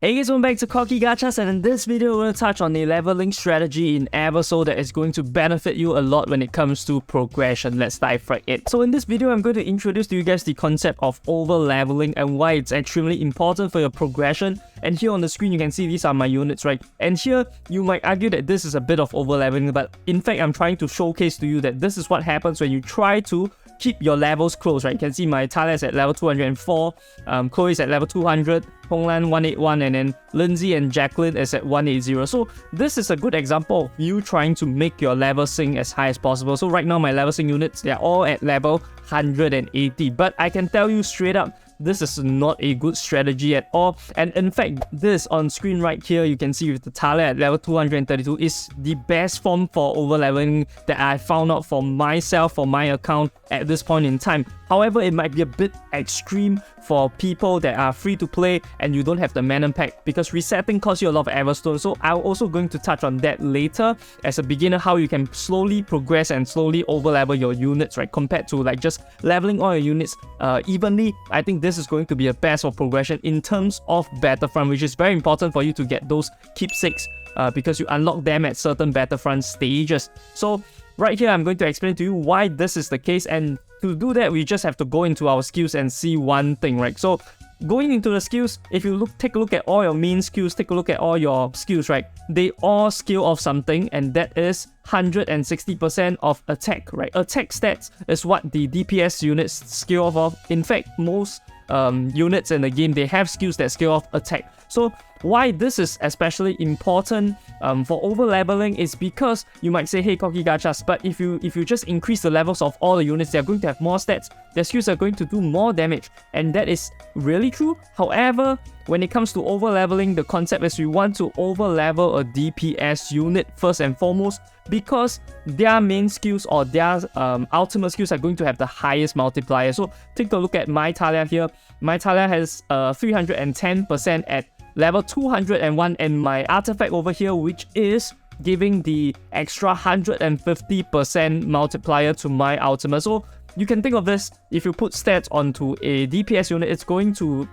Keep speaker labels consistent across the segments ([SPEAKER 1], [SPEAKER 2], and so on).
[SPEAKER 1] Hey guys, welcome back to Cocky Gachas, and in this video we're going to touch on a leveling strategy in Eversoul that is going to benefit you a lot when it comes to progression. Let's dive right in. So in this video I'm going to introduce to you guys the concept of over leveling and why it's extremely important for your progression. And here on the screen you can see these are my units, right? And here you might argue that this is a bit of over leveling, but in fact I'm trying to showcase to you that this is what happens when you try to keep your levels close, right? You can see my Talia is at level 204, Chloe is at level 200, Honglan 181, and then Lindsay and Jacqueline is at 180. So this is a good example of you trying to make your level sync as high as possible. So right now my level sync units, they're all at level 180, but I can tell you straight up, this is not a good strategy at all. And in fact, this on screen right here, you can see with the Talia at level 232 is the best form for over leveling that I found out for myself, for my account at this point in time. However, it might be a bit extreme for people that are free to play and you don't have the mana pack, because resetting costs you a lot of Everstone. So I'm also going to touch on that later as a beginner, how you can slowly progress and slowly over level your units, right? Compared to like just leveling all your units evenly. I think this is going to be a best of progression in terms of Battlefront, which is very important for you to get those keepsakes because you unlock them at certain Battlefront stages. So right here I'm going to explain to you why this is the case, and to do that we just have to go into our skills and see one thing, right? So going into the skills, if you take a look at all your main skills, take a look at all your skills, right? They all skill off something, and that is 160% of attack, right? Attack stats is what the DPS units skill off of. In fact, most units in the game, they have skills that skill off attack. So why this is especially important for over leveling is because you might say, hey Cocky Gachas, but if you just increase the levels of all the units, they're going to have more stats, their skills are going to do more damage, and that is really true. However, when it comes to over leveling, the concept is we want to over level a DPS unit first and foremost, because their main skills or their ultimate skills are going to have the highest multiplier. So take a look at my Talia here. My Talia has 310% at level 201, and my artifact over here, which is giving the extra 150% multiplier to my ultimate. So you can think of this, if you put stats onto a DPS unit, it's going to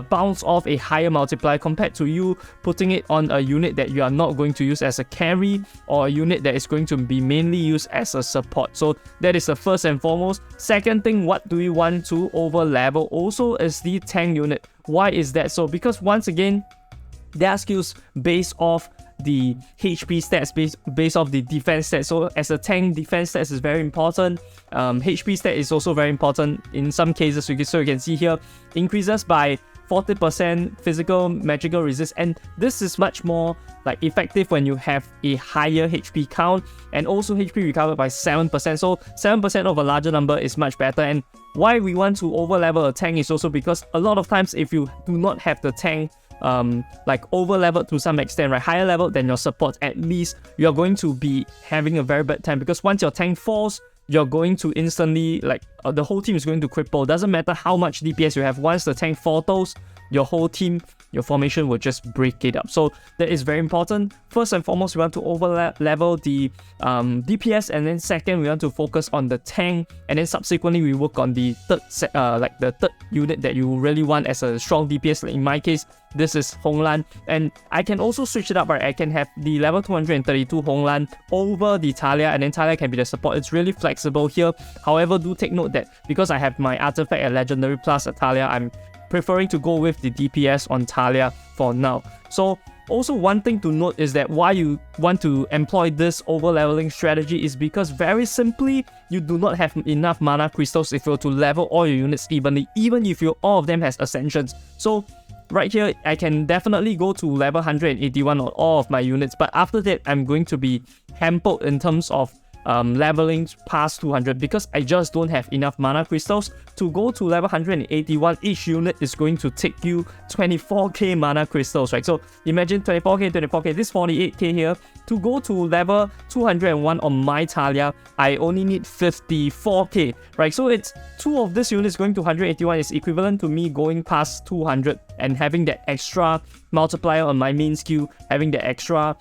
[SPEAKER 1] bounce off a higher multiplier compared to you putting it on a unit that you are not going to use as a carry, or a unit that is going to be mainly used as a support. So that is the first and foremost. Second thing, what do we want to over level also is the tank unit. Why is that so? Because once again, their skills based off the HP stats, based off the defense stats. So as a tank, defense stats is very important. HP stat is also very important in some cases. So you can see here, increases by 40% physical magical resist, and this is much more like effective when you have a higher HP count, and also HP recovered by 7%. So 7% of a larger number is much better. And why we want to over level a tank is also because a lot of times if you do not have the tank like over leveled to some extent, right, higher level than your support, at least you're going to be having a very bad time, because once your tank falls, you're going to instantly, like, the whole team is going to cripple. Doesn't matter how much DPS you have, once the tank falters, your whole team, your formation will just break it up. So that is very important. First and foremost, we want to over level the DPS, and then second, we want to focus on the tank, and then subsequently we work on the third the third unit that you really want as a strong DPS. Like in my case, this is Honglan, and I can also switch it up, right? I can have the level 232 Honglan over the Talia, and then Talia can be the support. It's really flexible here. However, do take note that because I have my artifact at legendary plus a Talia, I'm preferring to go with the DPS on Talia for now. So also one thing to note is that why you want to employ this over leveling strategy is because very simply, you do not have enough mana crystals if you're to level all your units evenly, even if all of them has ascensions. So right here, I can definitely go to level 181 on all of my units, but after that, I'm going to be hampered in terms of leveling past 200, because I just don't have enough mana crystals. To go to level 181, each unit is going to take you 24k mana crystals, right? So imagine 24k, this 48k here. To go to level 201 on my Talia, I only need 54k, right? So it's two of this units going to 181 is equivalent to me going past 200 and having that extra multiplier on my main skill, having the extra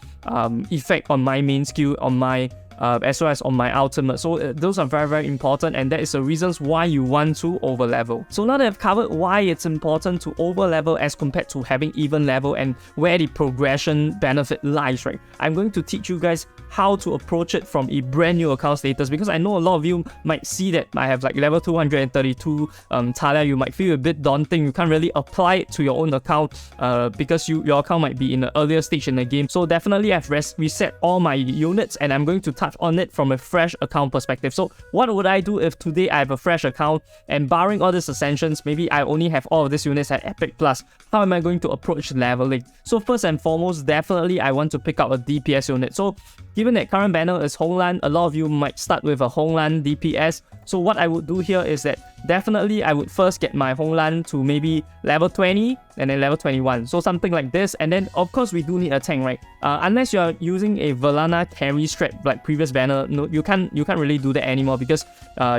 [SPEAKER 1] effect on my main skill, on my as well as on my ultimate. So those are very important, and that is the reasons why you want to over level. So now that I've covered why it's important to over level as compared to having even level and where the progression benefit lies, right, I'm going to teach you guys how to approach it from a brand new account status, because I know a lot of you might see that I have like level 232 Talia. You might feel a bit daunting. You can't really apply it to your own account because your account might be in an earlier stage in the game. So definitely I've reset all my units, and I'm going to touch on it from a fresh account perspective. So what would I do if today I have a fresh account and barring all these ascensions, maybe I only have all of these units at Epic Plus? How am I going to approach leveling? So first and foremost, definitely I want to pick up a DPS unit. So given that current banner is Homeland, a lot of you might start with a Homeland DPS. So what I would do here is that definitely I would first get my Homeland to maybe level 20 and then level 21. So something like this. And then of course we do need a tank, right? Unless you're using a Valana carry strat like previous banner, no, you can't really do that anymore because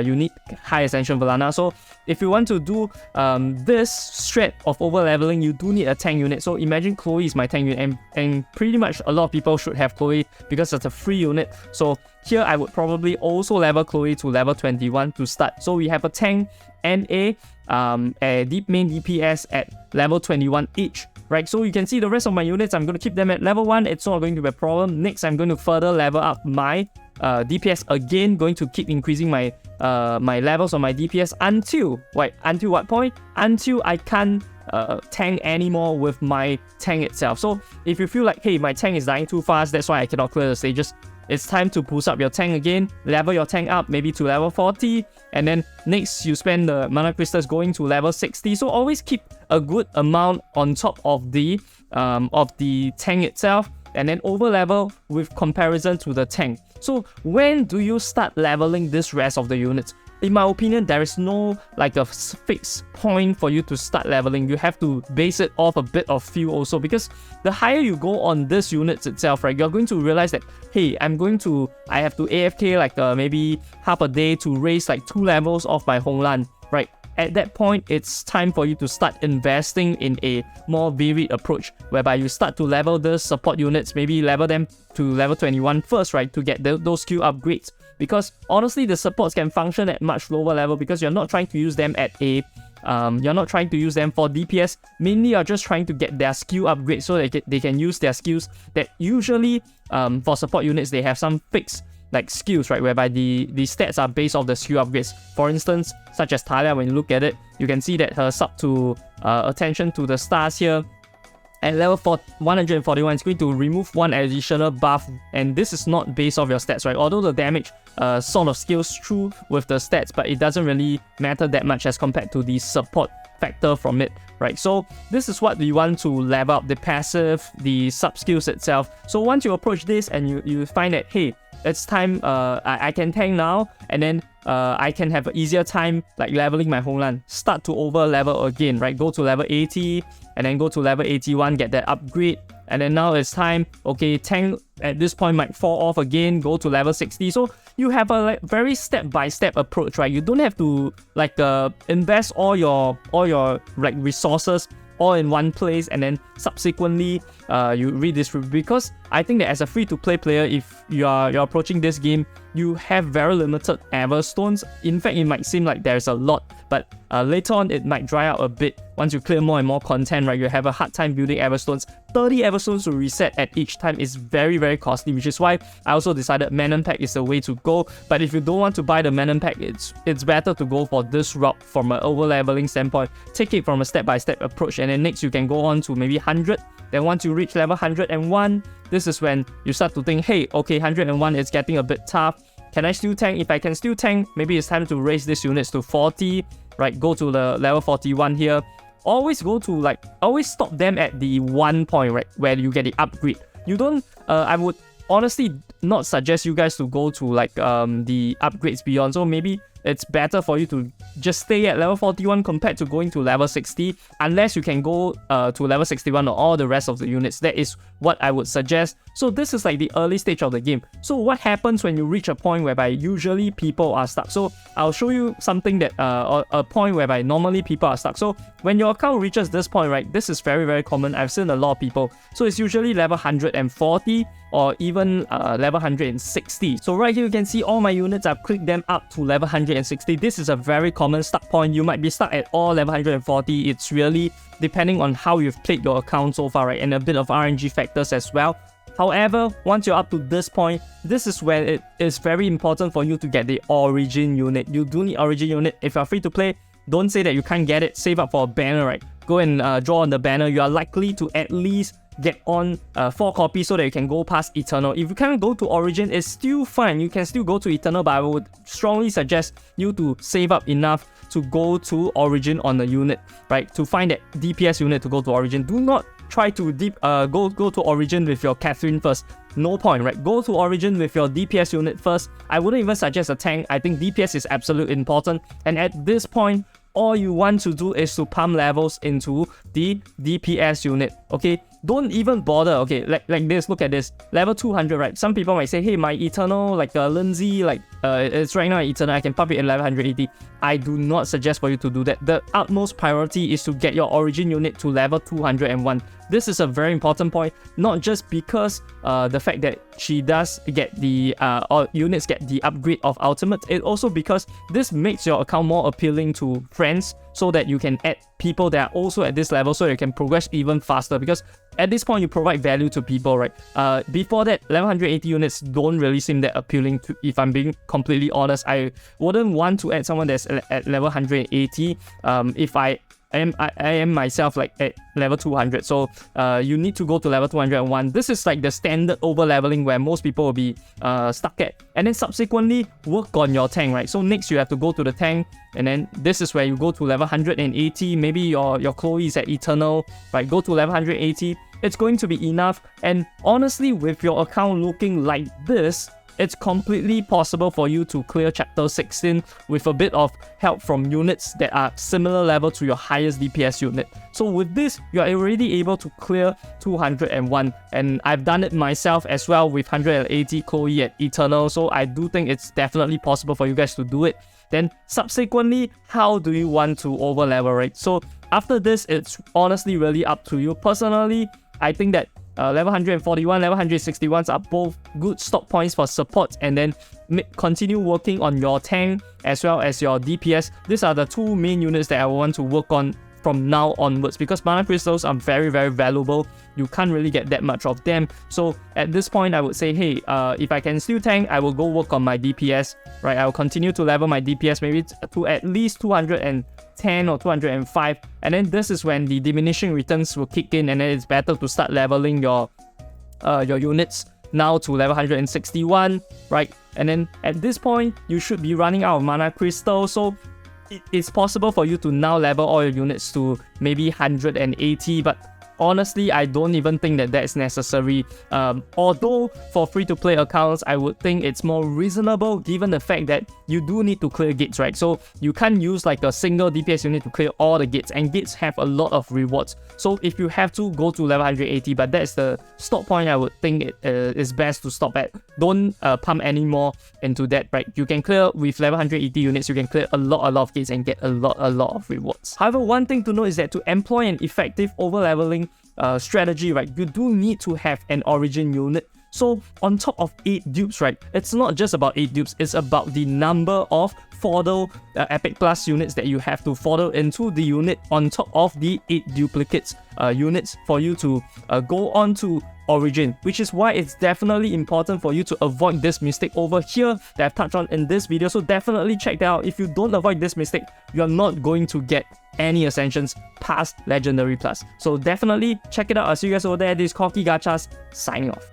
[SPEAKER 1] you need high ascension Valana. So if you want to do this strat of over leveling, you do need a tank unit. So imagine Chloe is my tank unit, and pretty much a lot of people should have Chloe because it's a free unit. So here I would probably also level Chloe to level 21 to start. So we have a tank and a deep main DPS at level 21 each, right? So you can see the rest of my units, I'm going to keep them at level 1. It's not going to be a problem. Next, I'm going to further level up my DPS again, going to keep increasing my my levels on my DPS until what point? Until I can't tank anymore with my tank itself. So if you feel like, hey, my tank is dying too fast, that's why I cannot clear the stages, it's time to boost up your tank again, level your tank up maybe to level 40, and then next you spend the mana crystals going to level 60. So always keep a good amount on top of the tank itself, and then over level with comparison to the tank. So when do you start leveling this rest of the units? In my opinion, there is no like a fixed point for you to start leveling. You have to base it off a bit of feel also, because the higher you go on this units itself, right, you're going to realize that, hey, I have to AFK like maybe half a day to raise like 2 levels of my Homeland, right? At that point, it's time for you to start investing in a more varied approach, whereby you start to level the support units, maybe level them to level 21 first, right, to get those skill upgrades. Because honestly, the supports can function at much lower level because you're not trying to use them at a you're not trying to use them for DPS. Mainly, you're just trying to get their skill upgrade so they can use their skills that usually for support units they have some fixed like skills, right, whereby the stats are based off the skill upgrades. For instance, such as Talia, when you look at it, you can see that her sub to attention to the stars here at level 141 is going to remove 1 additional buff, and this is not based off your stats, right? Although the damage sort of scales through with the stats, but it doesn't really matter that much as compared to the support factor from it, right? So this is what you want to level up: the passive, the sub skills itself. So once you approach this and you find that, hey, it's time, I can tank now, and then I can have an easier time like leveling my Homeland. Start to over level again, right? Go to level 80 and then go to level 81, get that upgrade. And then now it's time, okay, tank at this point might fall off again, go to level 60. So you have a like very step-by-step approach, right? You don't have to like invest all your like resources all in one place and then subsequently you redistribute, because I think that as a free-to-play player, if you're approaching this game, you have very limited Everstones. In fact, it might seem like there's a lot, but later on it might dry out a bit. Once you clear more and more content, right, you have a hard time building Everstones. 30 Everstones to reset at each time is very costly, which is why I also decided Manon Pack is the way to go. But if you don't want to buy the Manon Pack, it's better to go for this route from an over-leveling standpoint. Take it from a step-by-step approach, and then next you can go on to maybe 100. Then once you reach level 101, this is when you start to think, hey, okay, 101 is getting a bit tough. Can I still tank? If I can still tank, maybe it's time to raise these units to 40, right? Go to the level 41 here. Always always stop them at the 1 point, right, where you get the upgrade. You don't, I would honestly not suggest you guys to go to like the upgrades beyond. So maybe it's better for you to just stay at level 41 compared to going to level 60, unless you can go to level 61 or all the rest of the units. That is what I would suggest. So this is like the early stage of the game. So what happens when you reach a point whereby usually people are stuck? So I'll show you something that a point whereby normally people are stuck. So when your account reaches this point, right, this is very, very common. I've seen a lot of people. So it's usually level 140 or even level 160. So right here you can see all my units. I've clicked them up to level 160. This is a very common stuck point. You might be stuck at all level 140. It's really depending on how you've played your account so far, right, and a bit of RNG factors as well. However, once you're up to this point, this is when it is very important for you to get the origin unit. You do need origin unit. If you're free to play, don't say that you can't get it. Save up for a banner, right? Go and draw on the banner. You are likely to at least get on 4 copies so that you can go past Eternal. If you can't go to Origin, it's still fine. You can still go to Eternal, but I would strongly suggest you to save up enough to go to Origin on the unit, right? To find that DPS unit to go to Origin. Do not try to go to Origin with your Catherine first. No point, right? Go to Origin with your DPS unit first. I wouldn't even suggest a tank. I think DPS is absolutely important. And at this point, all you want to do is to pump levels into the DPS unit, okay? Don't even bother, okay? Like this, look at this. Level 200, right? Some people might say, hey, my Eternal, like Lindsay, like it's right now at Eternal, I can pump it in level 180. I do not suggest for you to do that. The utmost priority is to get your Origin unit to level 201. This is a very important point, not just because the fact that she does get the units get the upgrade of Ultimate, it also because this makes your account more appealing to friends, so that you can add people that are also at this level so you can progress even faster, because at this point you provide value to people, right? Before that, level 180 units don't really seem that appealing to, if I'm being completely honest. I wouldn't want to add someone that's at level 180 if I am myself like at level 200. So you need to go to level 201. This is like the standard over leveling where most people will be stuck at. And then subsequently work on your tank, right? So next you have to go to the tank, and then this is where you go to level 180. Maybe your Chloe is at Eternal, right? Go to level 180. It's going to be enough. And honestly, with your account looking like this, it's completely possible for you to clear chapter 16 with a bit of help from units that are similar level to your highest DPS unit. So with this, you are already able to clear 201, and I've done it myself as well with 180 Chloe at Eternal, so I do think it's definitely possible for you guys to do it. Then subsequently, how do you want to over level, right? So after this, it's honestly really up to you. Personally, I think that level 141, level 161s are both good stock points for support, and then continue working on your tank as well as your DPS. These are the two main units that I want to work on from now onwards, because mana crystals are very, very valuable. You can't really get that much of them. So at this point, I would say, hey, if I can still tank, I will go work on my DPS, right? I will continue to level my DPS maybe to at least 210 or 205, and then this is when the diminishing returns will kick in, and then it's better to start leveling your units now to level 161, right? And then at this point, you should be running out of mana crystal, so it's possible for you to now level all your units to maybe 180, but honestly, I don't even think that that's necessary. Although for free-to-play accounts, I would think it's more reasonable given the fact that you do need to clear gates, right? So you can't use like a single DPS unit to clear all the gates, and gates have a lot of rewards. So if you have to, go to level 180, but that's the stop point I would think it is best to stop at. Don't pump any more into that, right? You can clear with level 180 units, you can clear a lot of gates and get a lot of rewards. However, one thing to know is that to employ an effective over-leveling strategy, right, you do need to have an origin unit. So on top of 8 dupes, right, it's not just about 8 dupes, it's about the number of Fodder Epic Plus units that you have to fodder into the unit on top of the 8 duplicates units for you to go on to origin, which is why it's definitely important for you to avoid this mistake over here that I've touched on in this video. So definitely check that out. If you don't avoid this mistake, you're not going to get any ascensions past Legendary Plus. So definitely check it out. I'll see you guys over there. This is Corky Gachas signing off.